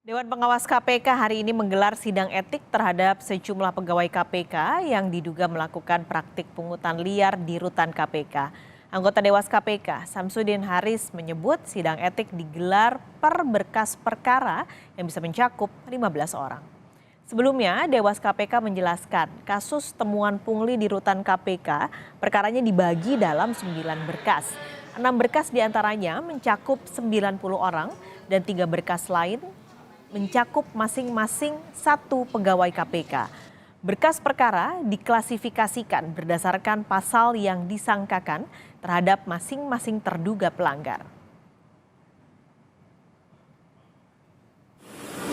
Dewan Pengawas KPK hari ini menggelar sidang etik terhadap sejumlah pegawai KPK yang diduga melakukan praktik pungutan liar di rutan KPK. Anggota Dewas KPK, Samsudin Haris menyebut sidang etik digelar per berkas perkara yang bisa mencakup 15 orang. Sebelumnya, Dewas KPK menjelaskan kasus temuan pungli di rutan KPK perkaranya dibagi dalam 9 berkas. 6 berkas diantaranya mencakup 90 orang dan 3 berkas lain mencakup masing-masing 1 pegawai KPK. Berkas perkara diklasifikasikan berdasarkan pasal yang disangkakan terhadap masing-masing terduga pelanggar.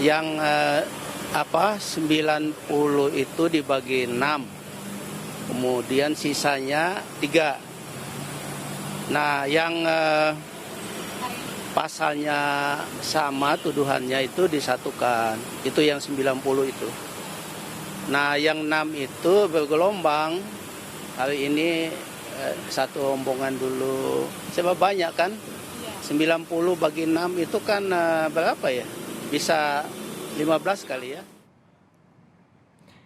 Yang 90 itu dibagi 6, kemudian sisanya 3. Nah, yang pasalnya sama, tuduhannya itu disatukan, itu yang 90 itu. Nah, yang 6 itu bergelombang, hari ini satu rombongan dulu, sebab banyak kan, 90 bagi 6 itu kan berapa ya, bisa 15 kali ya.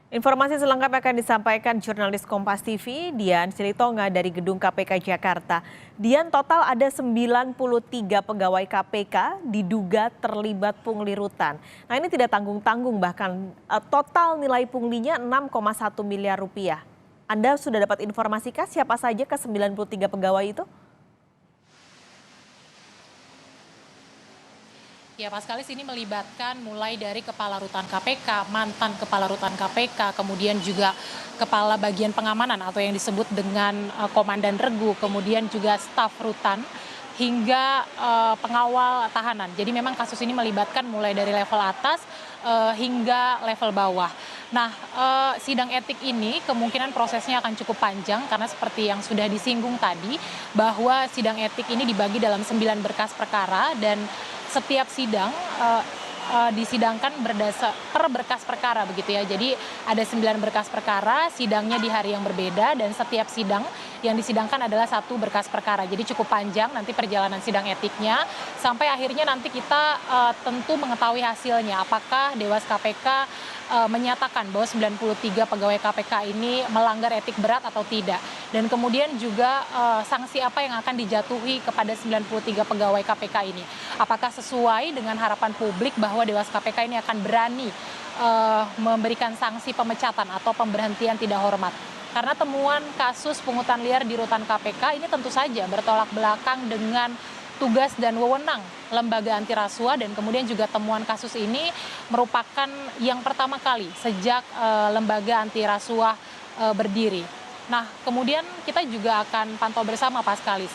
Informasi selengkapnya akan disampaikan jurnalis Kompas TV, Dian Silitonga dari Gedung KPK Jakarta. Dian, total ada 93 pegawai KPK diduga terlibat pungli rutan. Nah, ini tidak tanggung-tanggung, bahkan total nilai punglinya 6,1 miliar rupiah. Anda sudah dapat informasikah siapa saja ke 93 pegawai itu? Ya, Pak Skalis, ini melibatkan mulai dari Kepala Rutan KPK, mantan Kepala Rutan KPK, kemudian juga Kepala Bagian Pengamanan atau yang disebut dengan Komandan Regu, kemudian juga staf rutan, hingga pengawal tahanan. Jadi memang kasus ini melibatkan mulai dari level atas hingga level bawah. Nah, sidang etik ini kemungkinan prosesnya akan cukup panjang karena seperti yang sudah disinggung tadi, bahwa sidang etik ini dibagi dalam 9 berkas perkara dan setiap sidang disidangkan per berkas perkara begitu ya. Jadi ada 9 berkas perkara, sidangnya di hari yang berbeda dan setiap sidang yang disidangkan adalah 1 berkas perkara. Jadi cukup panjang nanti perjalanan sidang etiknya sampai akhirnya nanti kita tentu mengetahui hasilnya apakah Dewas KPK menyatakan bahwa 93 pegawai KPK ini melanggar etik berat atau tidak. Dan kemudian juga sanksi apa yang akan dijatuhi kepada 93 pegawai KPK ini. Apakah sesuai dengan harapan publik bahwa Dewas KPK ini akan berani memberikan sanksi pemecatan atau pemberhentian tidak hormat. Karena temuan kasus pungutan liar di rutan KPK ini tentu saja bertolak belakang dengan tugas dan wewenang lembaga anti rasuah, dan kemudian juga temuan kasus ini merupakan yang pertama kali sejak lembaga anti rasuah berdiri. Nah, kemudian kita juga akan pantau bersama, Pak Skalis,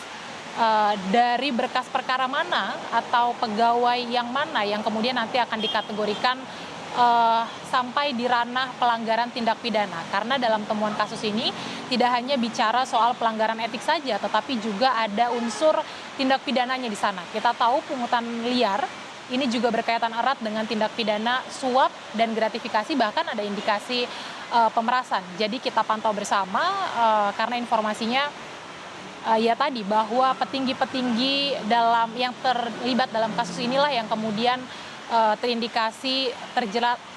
dari berkas perkara mana atau pegawai yang mana yang kemudian nanti akan dikategorikan sampai di ranah pelanggaran tindak pidana. Karena dalam temuan kasus ini tidak hanya bicara soal pelanggaran etik saja, tetapi juga ada unsur tindak pidananya di sana. Kita tahu pungutan liar ini juga berkaitan erat dengan tindak pidana suap dan gratifikasi, bahkan ada indikasi pemerasan. Jadi kita pantau bersama karena informasinya ya tadi bahwa petinggi-petinggi yang terlibat dalam kasus inilah yang kemudian terindikasi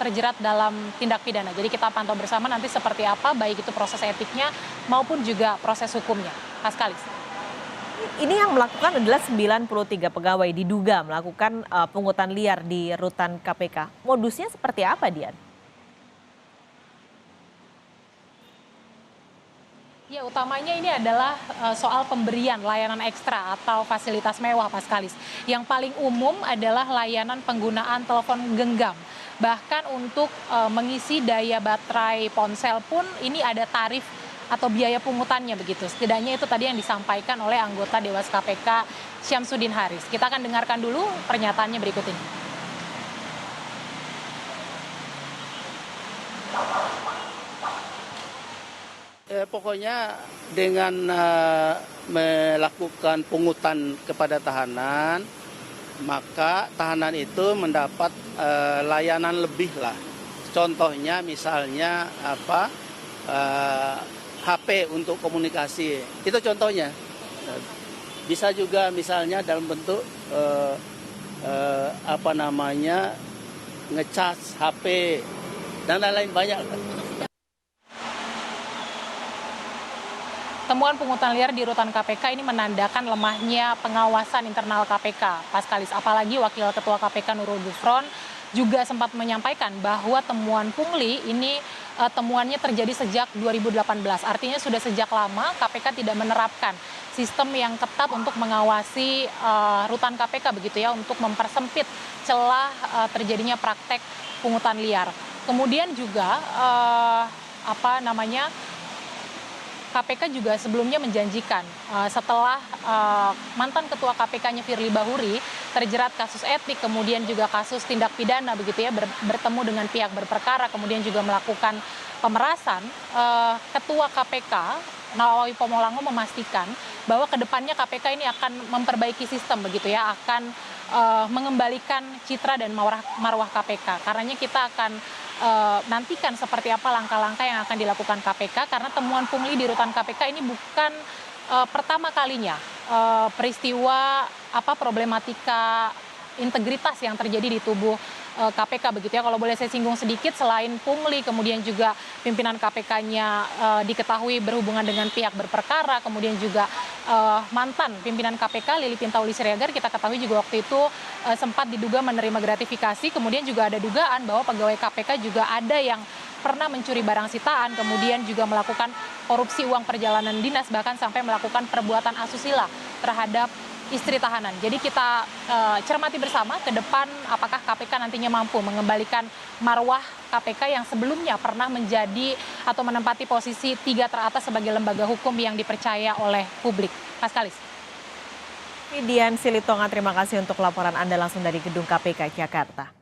terjerat dalam tindak pidana. Jadi kita pantau bersama nanti seperti apa, baik itu proses etiknya maupun juga proses hukumnya. Pak Skalis. Ini yang melakukan adalah 93 pegawai diduga melakukan pungutan liar di rutan KPK. Modusnya seperti apa, Dian? Ya, utamanya ini adalah soal pemberian layanan ekstra atau fasilitas mewah, Pak Skalis. Yang paling umum adalah layanan penggunaan telepon genggam. Bahkan untuk mengisi daya baterai ponsel pun ini ada tarif atau biaya pungutannya begitu. Setidaknya itu tadi yang disampaikan oleh anggota Dewas KPK Samsudin Haris. Kita akan dengarkan dulu pernyataannya berikut ini. Pokoknya dengan melakukan pungutan kepada tahanan, maka tahanan itu mendapat layanan lebih lah. Contohnya misalnya HP untuk komunikasi, itu contohnya. Bisa juga misalnya dalam bentuk ngecas HP, dan lain-lain banyak. Temuan pungutan liar di rutan KPK ini menandakan lemahnya pengawasan internal KPK, Paskalis. Apalagi Wakil Ketua KPK Nurul Gufron juga sempat menyampaikan bahwa temuan pungli ini temuannya terjadi sejak 2018. Artinya sudah sejak lama KPK tidak menerapkan sistem yang ketat untuk mengawasi rutan KPK begitu ya, untuk mempersempit celah terjadinya praktek pungutan liar. Kemudian juga KPK juga sebelumnya menjanjikan setelah mantan ketua KPK-nya Firly Bahuri terjerat kasus etik, kemudian juga kasus tindak pidana begitu ya, bertemu dengan pihak berperkara, kemudian juga melakukan pemerasan, ketua KPK Nawawi Pomolango memastikan bahwa kedepannya KPK ini akan memperbaiki sistem begitu ya, akan mengembalikan citra dan marwah KPK. Karenanya kita akan nantikan seperti apa langkah-langkah yang akan dilakukan KPK, karena temuan pungli di rutan KPK ini bukan pertama kalinya peristiwa problematika integritas yang terjadi di tubuh KPK begitu ya. Kalau boleh saya singgung sedikit, selain pungli kemudian juga pimpinan KPK-nya diketahui berhubungan dengan pihak berperkara, kemudian juga mantan pimpinan KPK Lili Pintauli Siregar kita ketahui juga waktu itu sempat diduga menerima gratifikasi, kemudian juga ada dugaan bahwa pegawai KPK juga ada yang pernah mencuri barang sitaan, kemudian juga melakukan korupsi uang perjalanan dinas, bahkan sampai melakukan perbuatan asusila terhadap istri tahanan. Jadi kita cermati bersama ke depan apakah KPK nantinya mampu mengembalikan marwah KPK yang sebelumnya pernah menjadi atau menempati posisi 3 teratas sebagai lembaga hukum yang dipercaya oleh publik. Paskalis. Dian Silitonga, terima kasih untuk laporan Anda langsung dari Gedung KPK Jakarta.